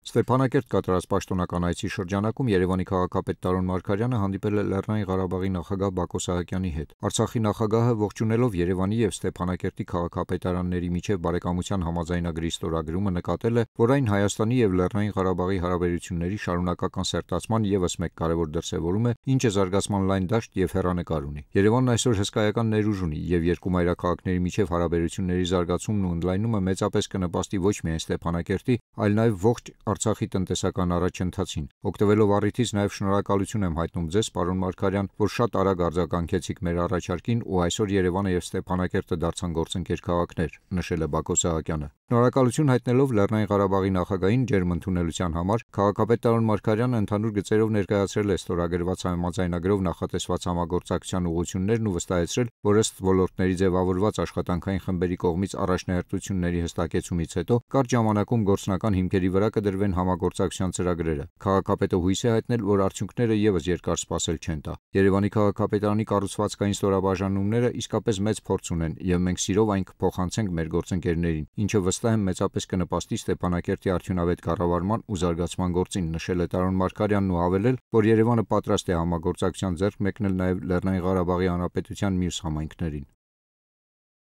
Ստեփանակերտ կատարած պաշտոնական այցի շրջանակում Երևանի քաղաքապետ Տարոն Մարգարյանը հանդիպել է Լեռնային Ղարաբաղի նախագահ Բակո Սահակյանի հետ։ Արցախի նախագահը ողջունելով Երևանի եւ Ստեփանակերտի քաղաքապետարանների միջև բարեկամության համաձայնագրի ստորագրումը նկատել է, որ այն Հայաստանի եւ Լեռնային Ղարաբաղի հարաբերությունների շարունակական սերտացման եւս մեկ կարևոր դրսեւորում է, ինչը զարգացման լայն դաշտ եւ հեռանկար ունի։ Երևանն այսօր հսկայական ներուժ ունի եւ երկու մայրաքաղաքների միջև հարաբերությունների զարգացումն ու ընդլայնումը մեծապես կնպաստի ոչ միայն Ստեփանակերտի, այլ նաեւ ողջ Արցախի տնտեսական առաջընթացին։ Օգտվելով առիթից նաև շնորհակալություն եմ հայտնում ձեզ, պարոն Մարգարյան, որ շատ արագ արձագանքեցիք մեր առաջարկին ու այսօր Երևանը եւ Ստեփանակերտը դարձան գործընկեր քաղաքներ, նշել է Բակո Սահակյանը։ Շնորհակալություն հայտնելով Լեռնային Ղարաբաղի նախագահին ջերմ ընդունելության համար, քաղաքապետ Տարոն Մարգարյանը ընդհանուր գծերով ներկայացրել է ստորագրված համաձայնագրով նախատեսված համագործակցության ուղղություններն ու վստահեցրել, որ ըստ ոլորտների ձևավորված աշխատանքային խմբերի կողմից առաջնահերթությունների հստակեցումից հետո կարճ ժամանակում գործնական հիմքերի վրա կդրվեն համագործակցության ծրագրերը։ Քաղաքապետը հույս է հայտնել, որ արդյունքները եւս երկար սպասել չեն տա։ Երևանի քաղաքապետարանի կառուցվածքային ստորաբաժանումները իսկապես մեծ փորձ ունեն եւ մենք սիրով այն կփոխանցենք մեր գործընկերներին, ինչը վստահ եմ մեծապես կնպաստի Ստեփանակերտի արդյունավետ կառավարման ու զարգացման գործին, նշել է Տարոն Մարգարյանն ու հավելել, որ Երևանը պատրաստ է համագործակցության ձեռք մեկնել նաեւ Լեռնային Ղարաբաղի Հանրապետության մյուս համայնքներին։